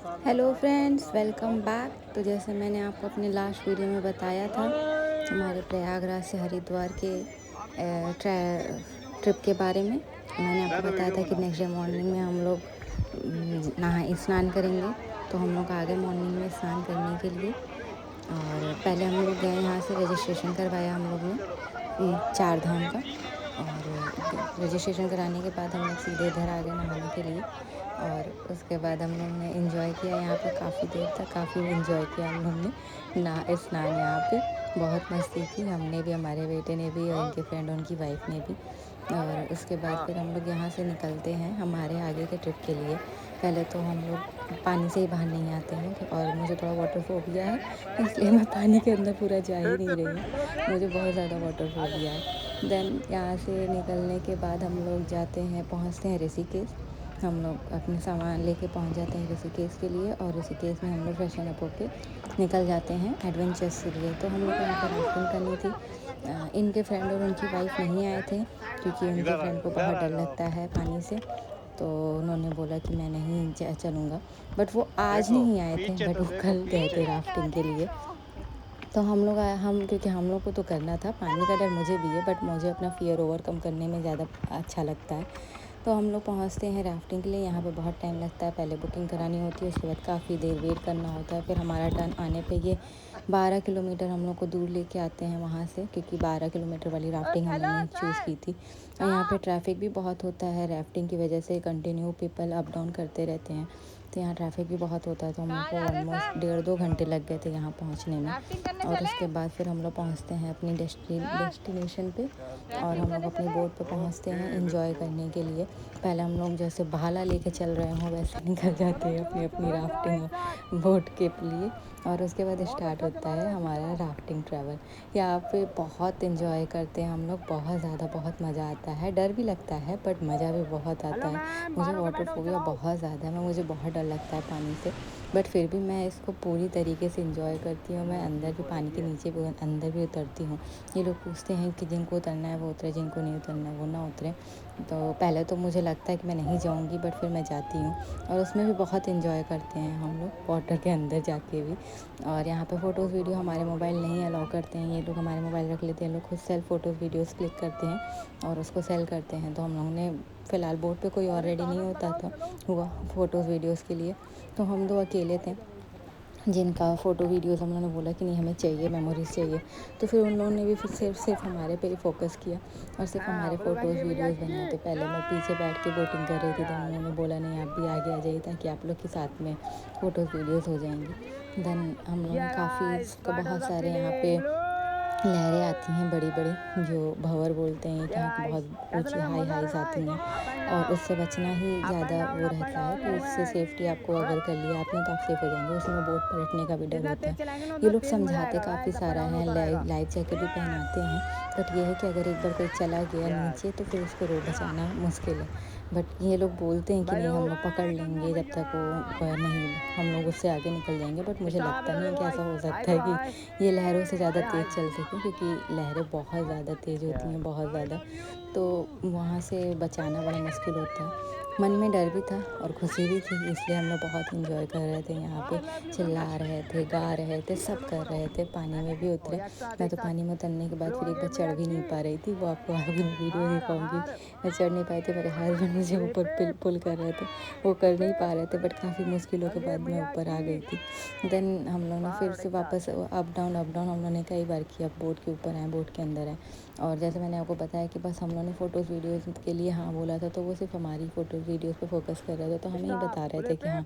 Hello friends, welcome back. तो जैसे मैंने आपको अपने लास्ट वीडियो में बताया था हमारे प्रयागराज से हरिद्वार के ट्रिप के बारे में। मैंने आपको बताया था कि नेक्स्ट डे मॉर्निंग में हम लोग नहा स्नान करेंगे। तो हम लोग आ गए मॉर्निंग में स्नान करने के लिए। और पहले हम लोग गए, यहाँ से रजिस्ट्रेशन करवाया हम लोग ने चार धाम का। और रजिस्ट्रेशन कराने के बाद हम लोग सीधे इधर आ गए नहाने के लिए। और उसके बाद हम लोग ने एंजॉय किया यहाँ पे काफ़ी देर तक, काफ़ी एंजॉय किया हम लोग ने ना स्नान यहाँ पे। बहुत मस्ती की हमने भी, हमारे बेटे ने भी, और इनके फ्रेंड उनकी वाइफ ने भी। और उसके बाद फिर हम लोग यहाँ से निकलते हैं हमारे आगे के ट्रिप के लिए। पहले तो हम लोग पानी से ही बाहर नहीं आते हैं, और मुझे थोड़ा वाटर फोबिया है, इसलिए मैं पानी के अंदर पूरा जा ही नहीं रही हूँ। मुझे बहुत ज़्यादा वाटर फोबिया है। देन यहाँ से निकलने के बाद हम लोग जाते हैं, पहुँचते हैं ऋषिकेश। हम लोग अपने सामान लेके पहुँच जाते हैं ऋषिकेश के लिए। और ऋषिकेश में हम लोग फ्रेशन अप होके निकल जाते हैं एडवेंचर्स के लिए। तो हम लोग को यहाँ पर राफ्टिंग करनी थी। इनके फ्रेंड और उनकी वाइफ नहीं आए थे, क्योंकि उनके फ्रेंड को बहुत डर लगता है पानी से। तो उन्होंने बोला कि मैं नहीं चलूँगा। बट वो आज नहीं आए थे, बट वो कल गए थे राफ्टिंग के लिए। तो हम लोग क्योंकि हम लोग को तो करना था, पानी का डर मुझे भी है, बट मुझे अपना फ़ियर ओवरकम करने में ज़्यादा अच्छा लगता है। तो हम लोग पहुँचते हैं राफ्टिंग के लिए। यहाँ पे बहुत टाइम लगता है, पहले बुकिंग करानी होती है, उसके बाद काफ़ी देर वेट करना होता है। फिर हमारा टर्न आने पे ये 12 किलोमीटर हम लोग को दूर लेके आते हैं वहाँ से, क्योंकि 12 किलोमीटर वाली राफ्टिंग हमने चूज़ की थी। और यहाँ पे ट्रैफिक भी बहुत होता है, राफ्टिंग की वजह से कंटिन्यू पीपल अप डाउन करते रहते हैं। तो यहाँ ट्रैफिक भी बहुत होता है। तो हम लोग को ऑलमोस्ट 1.5-2 घंटे लग गए थे यहाँ पहुँचने में। और उसके बाद फिर हम लोग पहुँचते हैं अपनी डेस्टिनेशन पे। और हम लोग अपनी बोट पे पहुँचते हैं एंजॉय करने के लिए। पहले हम लोग जैसे भाला लेके चल रहे हों वैसे निकल जाते हैं अपनी अपनी राफ्टिंग बोट के लिए। और उसके बाद स्टार्ट होता है हमारा राफ्टिंग ट्रैवल। यहाँ पे बहुत एंजॉय करते हैं हम लोग, बहुत ज़्यादा, बहुत मज़ा आता है। डर भी लगता है, बट मज़ा भी बहुत आता है। मुझे वाटर फोबिया बहुत ज़्यादा है, मुझे बहुत डर लगता है पानी से। बट फिर भी मैं इसको पूरी तरीके से एंजॉय करती हूँ। मैं अंदर भी, पानी के नीचे भी, अंदर भी उतरती हूँ। ये लोग पूछते हैं कि जिनको उतरना है वो उतरे, जिनको नहीं उतरना है वो ना उतरे। तो पहले तो मुझे लगता है कि मैं नहीं जाऊँगी, बट फिर मैं जाती हूँ। और उसमें भी बहुत एंजॉय करते हैं हम लोग, वाटर के अंदर जाके भी। और यहाँ पे फ़ोटोज़ वीडियो हमारे मोबाइल नहीं अलाउ करते हैं, ये लोग हमारे मोबाइल रख लेते हैं। लोग खुद सेल्फ फ़ोटोज़ वीडियोज़ क्लिक करते हैं और उसको सेल करते हैं। तो हम लोगों ने फ़िलहाल बोट पे कोई और रेडी नहीं होता था हुआ फ़ोटोज़ वीडियोज़ के लिए, तो हम दो अकेले थे जिनका फ़ोटो वीडियोज़ हम लोगों ने बोला कि नहीं हमें चाहिए, मेमोरीज़ चाहिए। तो फिर उन लोगों ने भी फिर सिर्फ हमारे पे ही फ़ोकस किया और सिर्फ हमारे फ़ोटोज़ वीडियोज़ बनाए। तो पहले मैं पीछे बैठ के बोटिंग कर रही थी, तो उन्होंने बोला नहीं आप भी आगे आ जाइए, ताकि आप लोग के साथ में फ़ोटोज़ वीडियोज़ हो जाएंगी। देन हम लोग काफ़ी बहुत सारे यहाँ पे लहरें आती हैं बड़ी बड़ी, जो भंवर बोलते हैं, कि यहाँ की बहुत ऊंची हाई हाईज आती हैं। और उससे बचना ही ज़्यादा वो रहता है, कि उससे सेफ्टी आपको अगर कर लिया आपने तो आप सेफ हो जाएंगे। उसमें बोट पलटने का भी डर होता है। ये लोग समझाते काफ़ी सारा है, लाइफ जैकेट भी पहनाते हैं। बट ये है कि अगर एक बार कोई चला गया नीचे तो फिर उसको बचाना मुश्किल है। बट ये लोग बोलते हैं कि नहीं हम लोग पकड़ लेंगे, जब तक वो नहीं, हम लोग उससे आगे निकल जाएंगे। बट मुझे लगता नहीं है कि ऐसा हो सकता है कि ये लहरों से ज़्यादा तेज़ चल सकें, क्योंकि लहरें बहुत ज़्यादा तेज़ होती हैं, बहुत ज़्यादा। तो वहाँ से बचाना बड़ा मुश्किल होता है। मन में डर भी था और खुशी भी थी, इसलिए हम लोग बहुत इंजॉय कर रहे थे। यहाँ पे चिल्ला रहे थे, गा रहे थे, सब कर रहे थे। पानी में भी उतरे। मैं तो पानी में उतरने के बाद फिर एक बार चढ़ भी नहीं पा रही थी, वो आपको आगे मैं वीडियो दिखाऊंगी। मैं चढ़ नहीं पाई थी, मेरे हस्बैंड मुझे ऊपर पुल कर रहे थे, वो कर नहीं पा रहे थे। बट काफ़ी मुश्किलों के बाद मैं ऊपर आ गई थी। देन हम लोग ने फिर से वापस अप डाउन हम लोगों ने कई बार किया, बोट के ऊपर आए, बोट के अंदर आए। और जैसे मैंने आपको बताया कि बस हम लोगों ने फ़ोटोज़ वीडियोज़ के लिए हाँ बोला था, तो वो सिर्फ हमारी फ़ोटोज़ वीडियोज़ पे फोकस कर रहे थे। तो हमें ही बता रहे थे कि हाँ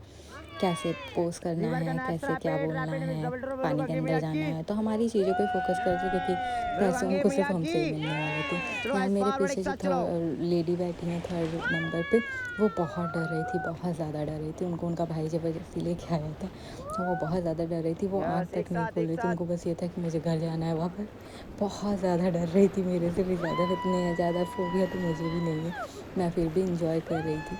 कैसे पोज़ करना है, कैसे क्या बोलना है, पानी के अंदर जाना है। तो हमारी चीज़ों पे फोकस करते, क्योंकि पैसे उनको सिर्फ हमसे ही मिलने वाले थे। यहाँ मेरे पीछे जो लेडी बैठी हैं 3rd नंबर पे, वो बहुत डर रही थी, बहुत ज़्यादा डर रही थी। उनको उनका भाई ज़बरदस्ती लेके आया था, तो वो बहुत ज़्यादा डर रही थी। वो आँख तक नहीं खोल रही थी, उनको बस ये था कि मुझे घर जाना है वापस। बहुत ज़्यादा डर रही थी, मेरे से भी ज़्यादा। इतने ज़्यादा फ़ोबिया तो मुझे भी नहीं है, मैं फिर भी इंजॉय कर रही थी।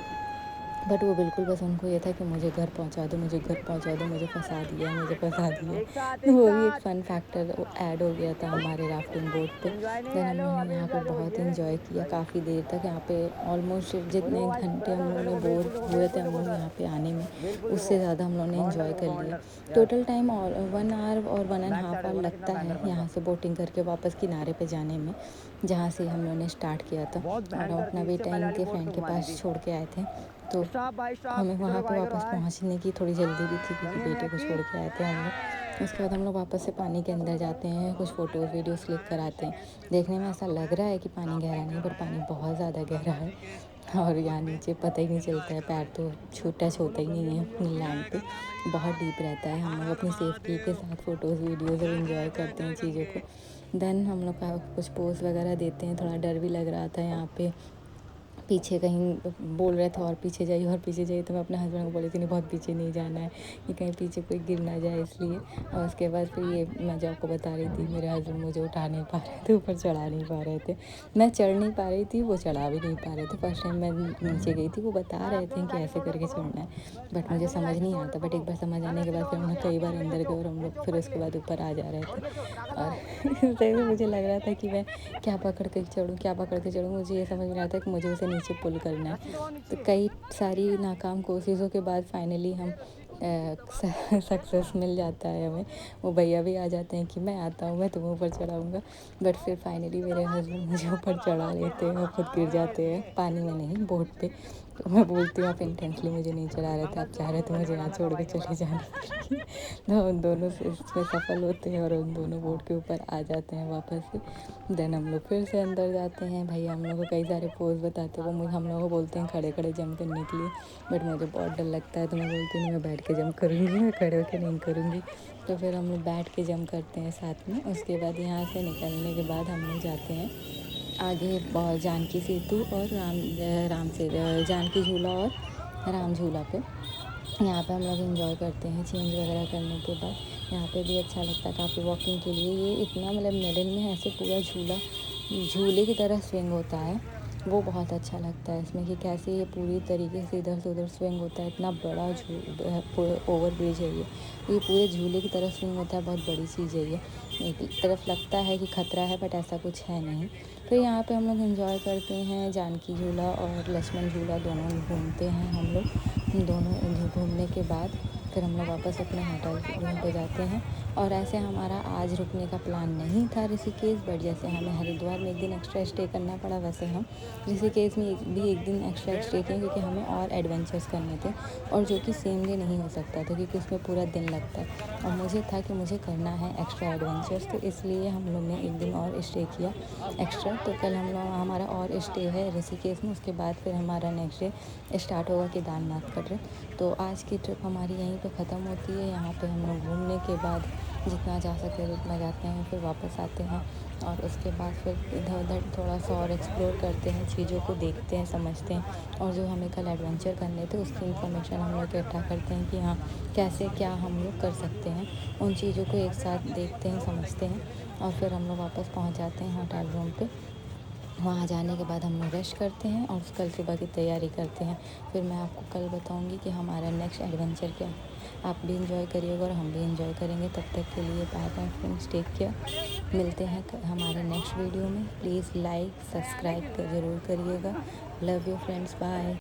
बट वो बिल्कुल बस उनको ये था कि मुझे घर पहुंचा दो, मुझे घर पहुंचा दो, मुझे फंसा दिया, मुझे फंसा दिया। तो वो भी एक फ़न फैक्टर ऐड हो गया था हमारे राफ्टिंग बोट पे। देन हम लोगों ने यहाँ पे बहुत इन्जॉय किया काफ़ी देर तक। यहाँ पे ऑलमोस्ट जितने घंटे हम लोगों ने बोर हुए थे हम लोग यहाँ पे आने में, उससे ज़्यादा हम लोगों ने इन्जॉय कर लिया। टोटल टाइम और 1 आवर और 1.5 आवर लगता है यहाँ से बोटिंग करके वापस किनारे पे जाने में, जहाँ से हम लोगों ने स्टार्ट किया था। और हम अपना बेटा इनके फ्रेंड के पास छोड़ के आए थे, तो हमें वहाँ पे वापस पहुँचने की थोड़ी जल्दी भी थी क्योंकि बेटे को छोड़ के आए थे हम लोग। उसके बाद हम लोग वापस से पानी के अंदर जाते हैं, कुछ फ़ोटोज़ वीडियोज़ क्लिक कराते हैं। देखने में ऐसा लग रहा है कि पानी गहरा नहीं, पर पानी बहुत ज़्यादा गहरा है और यहाँ नीचे पता ही नहीं चलता है, पैर तो टच होता ही नहीं है लैंड पे, बहुत डीप रहता है। हम लोग अपनी सेफ्टी के साथ फ़ोटोज़ वीडियोज़ और इन्जॉय करते हैं चीज़ों को। देन हम लोग का कुछ पोज़ वगैरह देते हैं। थोड़ा डर भी लग रहा था यहाँ पे, पीछे कहीं बोल रहे थे और पीछे जाइए और पीछे जाइए, तो मैं अपने हस्बैंड को बोली थी नहीं बहुत पीछे नहीं जाना है कि कहीं पीछे कोई गिर ना जाए इसलिए। और उसके बाद फिर ये मैं जो आपको बता रही थी, मेरे हस्बैंड मुझे उठा नहीं पा रहे थे, ऊपर चढ़ा नहीं पा रहे थे, मैं चढ़ नहीं पा रही थी, वो चढ़ा भी नहीं पा रहे थे। फर्स्ट टाइम मैं नीचे गई थी, वो बता रहे थे कि ऐसे करके चढ़ना है, बट मुझे समझ नहीं आता। बट एक बार समझ आने के बाद फिर हमने कई बार अंदर गए और हम लोग फिर उसके बाद ऊपर आ जा रहे थे। और सही में मुझे लग रहा था कि मैं क्या पकड़ के चढ़ूँ, क्या पकड़ के चढ़ूँ, मुझे ये समझ में रहा था कि मुझे उसे नीचे पुल करना है। तो कई सारी नाकाम कोशिशों के बाद फाइनली हम सक्सेस मिल जाता है हमें। वो भैया भी आ जाते हैं कि मैं आता हूँ, मैं तुम्हें ऊपर चढ़ाऊँगा, बट फिर फाइनली मेरे हस्बैंड मुझे ऊपर चढ़ा लेते हैं और खुद गिर जाते हैं, पानी में नहीं बोट पे। तो मैं बोलती हूँ आप इंटेंशनली मुझे नहीं चढ़ा रहे थे, आप चाह रहे थे मुझे यहाँ छोड़ के चले जाना। तो उन दोनों से इसमें सफल होते हैं और उन दोनों बोट के ऊपर आ जाते हैं वापस से। देन हम लोग फिर से अंदर जाते हैं। भैया हम लोग को कई सारे पोज बताते हैं, वो मुझे हम लोगों को बोलते हैं खड़े खड़े जंप करने के लिए, बट मुझे बहुत डर लगता है, तो मैं बोलती हूँ मैं बैठ के जंप करूँगी, मैं खड़े होकर नहीं करूँगी। तो फिर हम लोग बैठ के जंप करते हैं साथ में। उसके बाद यहाँ से निकलने के बाद हम लोग जाते हैं आगे जानकी सेतु और जानकी झूला और राम झूला पे। यहाँ पे हम लोग एंजॉय करते हैं चेंज वगैरह करने के बाद। यहाँ पे भी अच्छा लगता है काफ़ी वॉकिंग के लिए। ये इतना मतलब मिडिल में ऐसे पूरा झूले की तरह स्विंग होता है, वो बहुत अच्छा लगता है इसमें कि कैसे ये पूरी तरीके से इधर से उधर स्विंग होता है। इतना बड़ा ओवर ब्रिज है ये पूरे झूले की तरह स्विंग होता है, बहुत बड़ी चीज़ है ये। एक तरफ लगता है कि खतरा है बट ऐसा कुछ है नहीं। फिर यहाँ पे हम लोग एंजॉय करते हैं, जानकी झूला और लक्ष्मण झूला दोनों घूमते हैं हम लोग। दोनों घूमने के बाद फिर हम लोग वापस अपने होटल रूम पे जाते हैं। और ऐसे हमारा आज रुकने का प्लान नहीं था ऋषिकेश, बट जैसे हमें हरिद्वार में एक दिन एक्स्ट्रा स्टे करना पड़ा, वैसे हम ऋषिकेश में भी एक दिन एक्स्ट्रा स्टे किए क्योंकि हमें और एडवेंचर्स करने थे, और जो कि सेम डे नहीं हो सकता था क्योंकि उसमें पूरा दिन लगता है। और मुझे था कि मुझे करना है एक्स्ट्रा एडवेंचर्स, तो इसलिए हम लोग ने एक दिन और स्टे किया एक्स्ट्रा। तो कल हम लोग हमारा और स्टे है ऋषिकेश में, उसके बाद फिर हमारा नेक्स्ट डे स्टार्ट होगा केदारनाथ का ट्रिप। तो आज की ट्रिप हमारी यहीं पे ख़त्म होती है। यहाँ पे हम लोग घूमने के बाद जितना जा सके उतना जाते हैं, फिर वापस आते हैं और उसके बाद फिर इधर उधर थोड़ा सा और एक्सप्लोर करते हैं, चीज़ों को देखते हैं, समझते हैं। और जो हमें कल एडवेंचर करने थे उसकी इन्फॉर्मेशन हम लोग इकट्ठा करते हैं कि हाँ कैसे क्या हम लोग कर सकते हैं। उन चीज़ों को एक साथ देखते हैं, समझते हैं और फिर हम लोग वापस पहुँच जाते हैं होटल रूम पे। वहाँ जाने के बाद हम लोग रेस्ट करते हैं और कल सुबह की तैयारी करते हैं। फिर मैं आपको कल बताऊँगी कि हमारा नेक्स्ट एडवेंचर क्या है। आप भी इंजॉय करिएगा और हम भी इंजॉय करेंगे। तब तक के लिए bye bye friends, take care. मिलते हैं हमारे नेक्स्ट वीडियो में। प्लीज़ लाइक सब्सक्राइब ज़रूर करिएगा। Love you friends, bye.